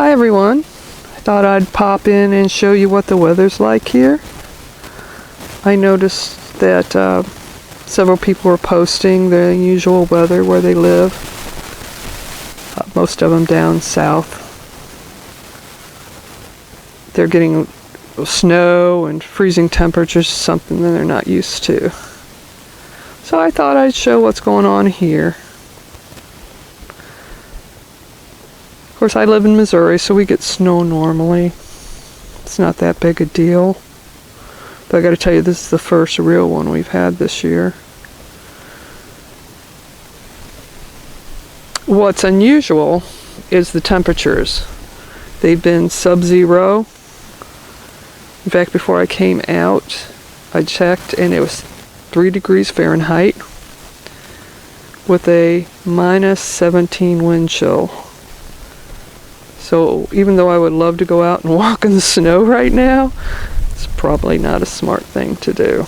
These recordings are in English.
Hi everyone, I thought I'd pop in and show you what the weather's like here. I noticed that several people were posting the unusual weather where they live. Most of them down south. They're getting snow and freezing temperatures, something that they're not used to. So I thought I'd show what's going on here. Of course, I live in Missouri, so we get snow normally. It's not that big a deal. But I gotta tell you, this is the first real one we've had this year. What's unusual is the temperatures. They've been sub-zero. In fact, before I came out, I checked and it was 3 degrees Fahrenheit with a minus 17 wind chill. So even though I would love to go out and walk in the snow right now, it's probably not a smart thing to do.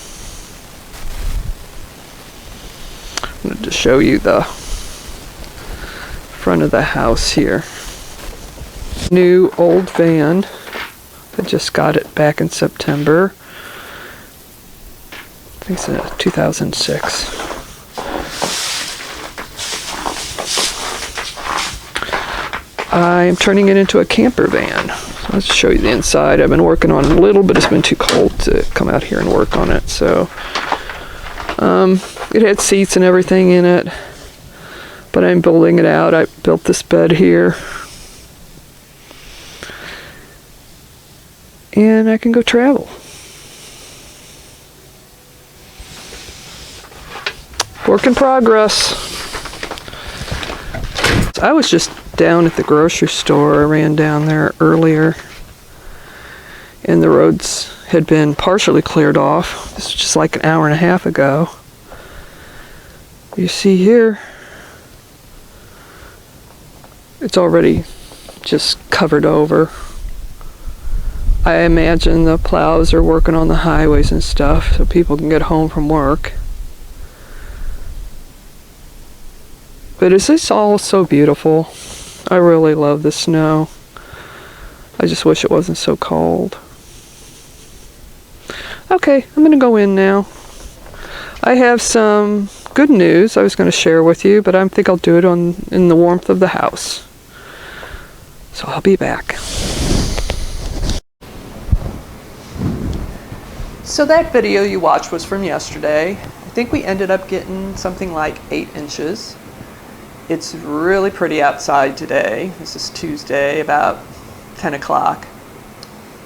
I'm going to show you the front of the house here. New old van. I just got it back in September. I think it's a 2006. I'm turning it into a camper van. Let's show you the inside. I've been working on it a little, but it's been too cold to come out here and work on it. So it had seats and everything in it, but I'm building it out. I built this bed here, and I can go travel. Work in progress. I was just down at the grocery store. I ran down there earlier, and the roads had been partially cleared off. This was just like an hour and a half ago. You see here, it's already just covered over. I imagine the plows are working on the highways and stuff so people can get home from work. But is this all so beautiful? I really love the snow. I just wish it wasn't so cold. Okay, I'm gonna go in now. I have some good news I was going to share with you, but I think I'll do it in the warmth of the house. So I'll be back. So that video you watched was from yesterday. I think we ended up getting something like 8 inches. It's really pretty outside today. This is Tuesday, about 10 o'clock.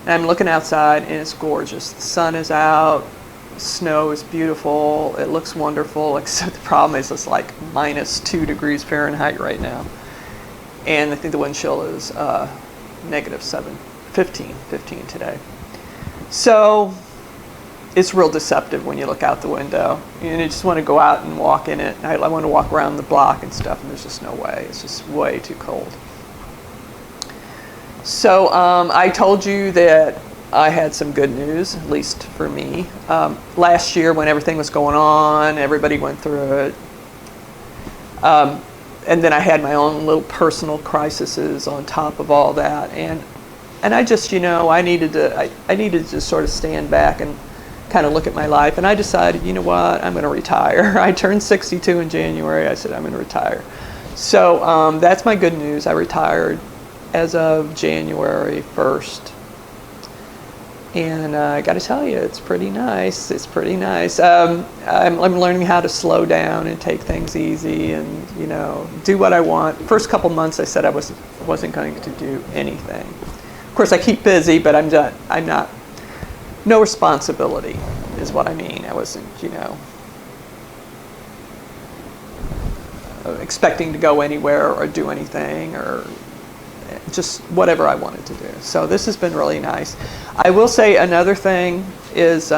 And I'm looking outside and it's gorgeous. The sun is out, the snow is beautiful, it looks wonderful, except the problem is it's like minus 2 degrees Fahrenheit right now. And I think the wind chill is negative 15 today. So it's real deceptive when you look out the window. And you just want to go out and walk in it. I want to walk around the block and stuff, and there's just no way. It's just way too cold. So I told you that I had some good news, at least for me. Last year when everything was going on, everybody went through it. And then I had my own little personal crises on top of all that. And I just, I needed to just sort of stand back and kind of look at my life, and I decided, you know what, I'm going to retire. I turned 62 in January. I said I'm going to retire. So that's my good news. I retired as of January 1st, and I got to tell you, it's pretty nice. It's pretty nice. I'm learning how to slow down and take things easy, and do what I want. First couple months, I said I wasn't going to do anything. Of course, I keep busy, but I'm not. No responsibility is what I mean. I wasn't, expecting to go anywhere or do anything, or just whatever I wanted to do. So this has been really nice. I will say another thing is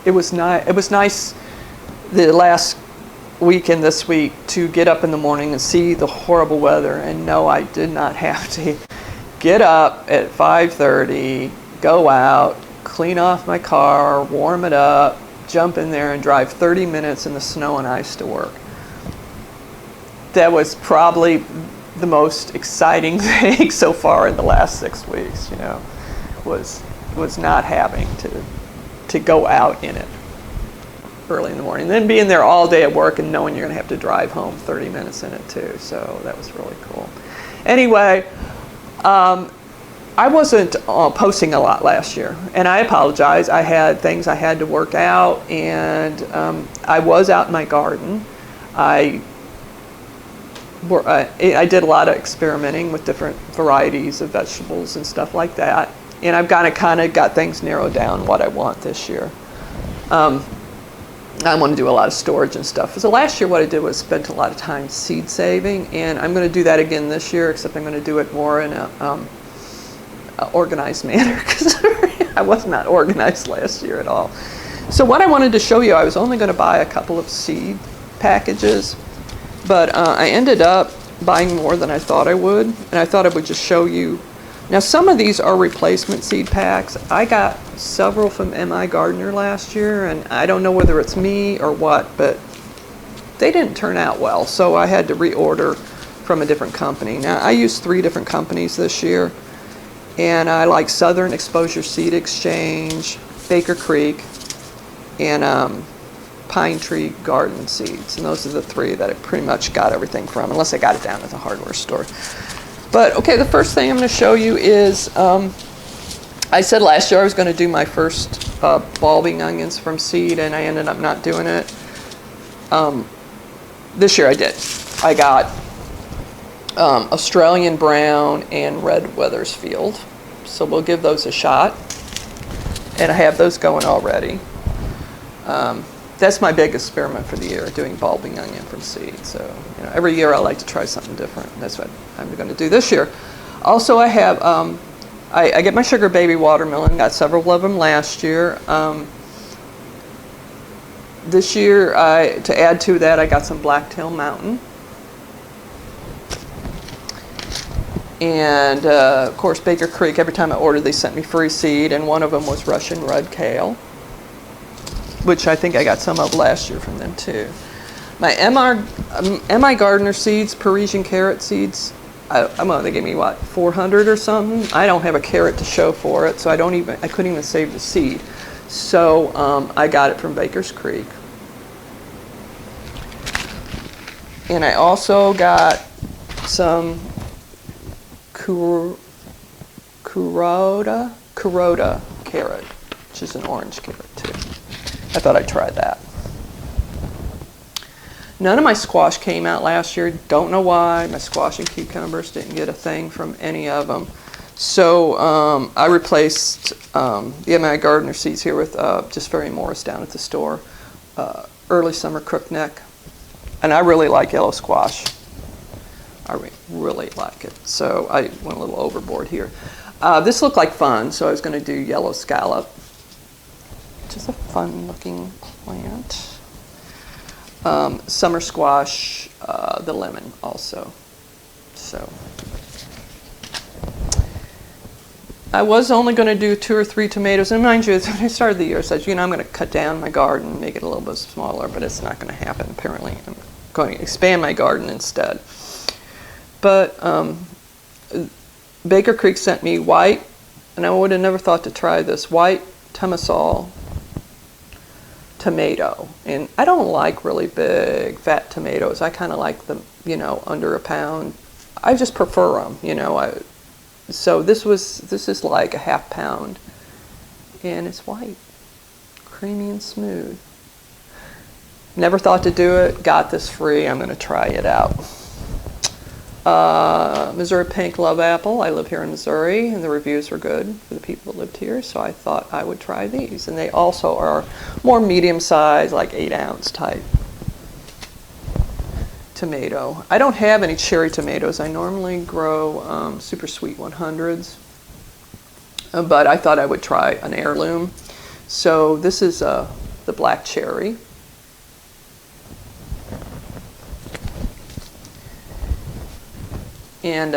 it was nice the last week and this week to get up in the morning and see the horrible weather, and no, I did not have to get up at 5:30, go out, clean off my car, warm it up, jump in there and drive 30 minutes in the snow and ice to work. that was probably the most exciting thing so far in the last 6 weeks, was not having to go out in it early in the morning. And then being there all day at work and knowing you're going to have to drive home 30 minutes in it too. So that was really cool. Anyway, I wasn't posting a lot last year, and I apologize. I had things I had to work out, and I was out in my garden. I did a lot of experimenting with different varieties of vegetables and stuff like that, and I've kind of got things narrowed down what I want this year. I want to do a lot of storage and stuff. So last year what I did was spent a lot of time seed saving, and I'm going to do that again this year, except I'm going to do it more in a organized manner, because I was not organized last year at all. So what I wanted to show you, I was only going to buy a couple of seed packages, but I ended up buying more than I thought I would, and I thought I would just show you. Now some of these are replacement seed packs. I got several from M.I. Gardener last year, and I don't know whether it's me or what, but they didn't turn out well, so I had to reorder from a different company. Now I used 3 different companies this year, and I like Southern Exposure Seed Exchange, Baker Creek, and Pine Tree Garden Seeds. And those are the 3 that I pretty much got everything from, unless I got it down at the hardware store. But okay, the first thing I'm going to show you is, I said last year I was going to do my first bulbing onions from seed, and I ended up not doing it. This year I did. I got Australian Brown and Red Weathersfield. So we'll give those a shot. And I have those going already. That's my big experiment for the year, doing bulbing onion from seed. So every year I like to try something different. That's what I'm going to do this year. Also I have, I get my Sugar Baby watermelon, got several of them last year. This year, to add to that, I got some Blacktail Mountain. And of course, Baker Creek, every time I ordered, they sent me free seed, and one of them was Russian red kale, which I think I got some of last year from them too. My M.I. Gardener seeds, Parisian carrot seeds, they gave me what, 400 or something? I don't have a carrot to show for it, so I couldn't even save the seed. So I got it from Baker's Creek. And I also got some Kuroda carrot, which is an orange carrot too. I thought I'd try that. None of my squash came out last year. Don't know why. My squash and cucumbers didn't get a thing from any of them. So I replaced the M.I. Gardener seeds here with just Ferry Morris down at the store. Early summer crookneck. And I really like yellow squash. I really like it. So I went a little overboard here. This looked like fun, so I was going to do yellow scallop, which is a fun looking plant. Summer squash, the lemon also. So I was only going to do 2 or 3 tomatoes, and mind you, when I started the year, I said, I'm going to cut down my garden, make it a little bit smaller, but it's not going to happen apparently. I'm going to expand my garden instead. But Baker Creek sent me white, and I would have never thought to try this, white Temesol tomato. And I don't like really big fat tomatoes. I kind of like them, under a pound. I just prefer them, so this is like a ½ pound, and it's white, creamy and smooth. Never thought to do it, got this free, I'm going to try it out. Missouri Pink Love Apple. I live here in Missouri, and the reviews were good for the people that lived here, so I thought I would try these. And they also are more medium-sized, like 8-ounce type tomato. I don't have any cherry tomatoes. I normally grow super sweet 100s, but I thought I would try an heirloom. So this is the black cherry. And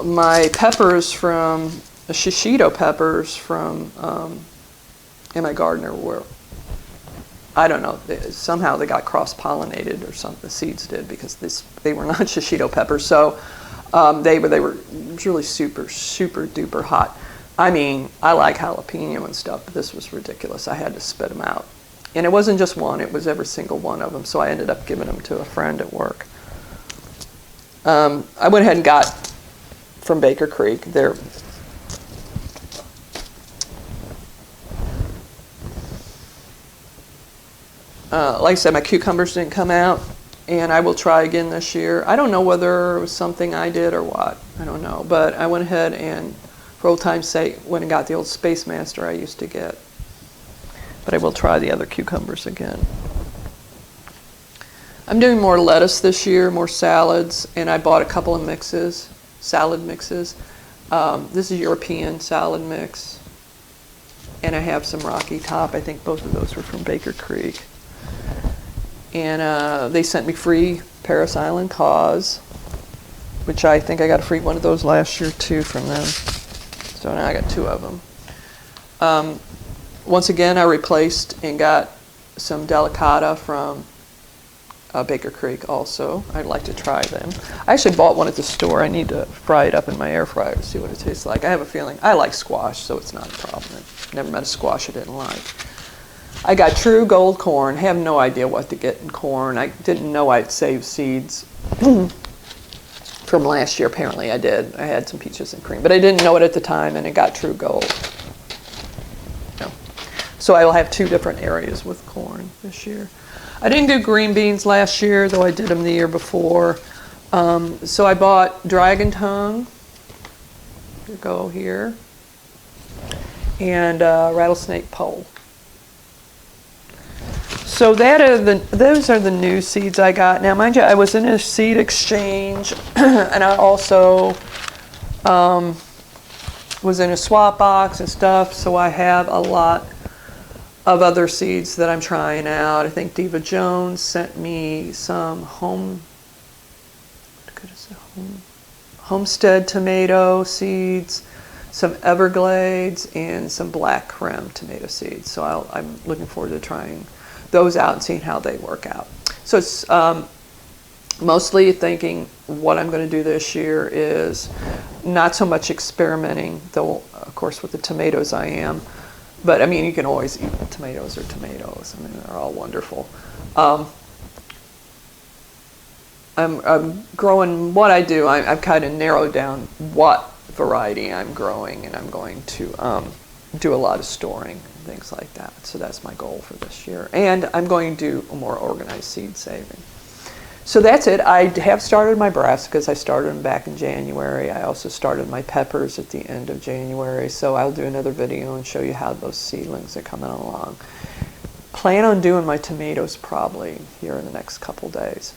my peppers from, the shishito peppers from M.I. Gardener were, I don't know, somehow they got cross-pollinated or something, the seeds did, because they were not shishito peppers. So they were really super, super duper hot. I mean, I like jalapeno and stuff, but this was ridiculous. I had to spit them out. And it wasn't just one, it was every single one of them. So I ended up giving them to a friend at work. I went ahead and got from Baker Creek, their like I said, my cucumbers didn't come out, and I will try again this year. I don't know whether it was something I did or what. I don't know. But I went ahead and, for old time's sake, went and got the old Space Master I used to get. But I will try the other cucumbers again. I'm doing more lettuce this year, more salads, and I bought a couple of mixes, salad mixes. This is European salad mix, and I have some Rocky Top. I think both of those were from Baker Creek. And they sent me free Paris Island Cause, which I think I got a free one of those last year too from them. So now I got 2 of them. Once again, I replaced and got some delicata from Baker Creek also. I'd like to try them. I actually bought one at the store. I need to fry it up in my air fryer to see what it tastes like. I have a feeling, I like squash, so it's not a problem. I've never met a squash I didn't like. I got True Gold corn. I have no idea what to get in corn. I didn't know I'd saved seeds from last year. Apparently I did. I had some peaches and cream, but I didn't know it at the time, and it got True Gold. No. So I will have 2 different areas with corn this year. I didn't do green beans last year, though I did them the year before. So I bought Dragon Tongue. Here we go here. And Rattlesnake Pole. So those are the new seeds I got. Now, mind you, I was in a seed exchange, and I also was in a swap box and stuff, so I have a lot of other seeds that I'm trying out. I think Diva Jones sent me some Homestead tomato seeds, some Everglades, and some Black Creme tomato seeds. So I'm looking forward to trying those out and seeing how they work out. So it's mostly thinking what I'm going to do this year is not so much experimenting, though of course with the tomatoes I am. But I mean, you can always eat tomatoes or tomatoes. I mean, they're all wonderful. I'm growing what I do. I've kind of narrowed down what variety I'm growing, and I'm going to do a lot of storing and things like that. So that's my goal for this year. And I'm going to do a more organized seed saving. So that's it. I have started my brassicas. I started them back in January. I also started my peppers at the end of January. So I'll do another video and show you how those seedlings are coming along. Plan on doing my tomatoes probably here in the next couple days.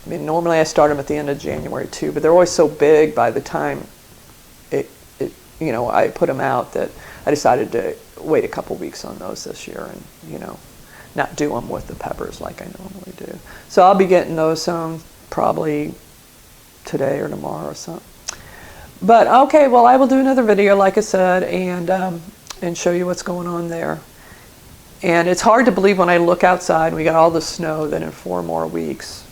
I mean, normally I start them at the end of January too, but they're always so big by the time I put them out that I decided to wait a couple weeks on those this year and, not do them with the peppers like I normally do. So I'll be getting those probably today or tomorrow or something. But okay, well, I will do another video, like I said, and show you what's going on there. And it's hard to believe when I look outside and we got all the snow that in 4 more weeks,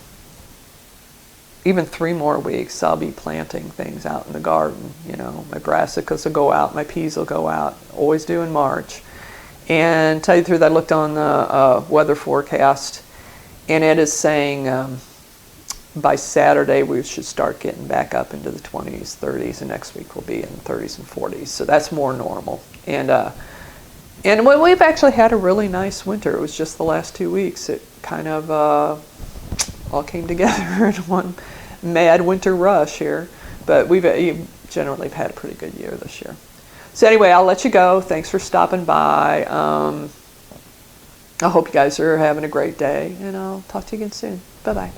even 3 more weeks, I'll be planting things out in the garden. My brassicas will go out, my peas will go out, always do in March. And to tell you the truth, I looked on the weather forecast, and it is saying by Saturday we should start getting back up into the 20s, 30s, and next week we'll be in the 30s and 40s. So that's more normal. And we've actually had a really nice winter. It was just the last 2 weeks. It kind of all came together in one mad winter rush here. But we've generally had a pretty good year this year. So anyway, I'll let you go. Thanks for stopping by. I hope you guys are having a great day, and I'll talk to you again soon. Bye-bye.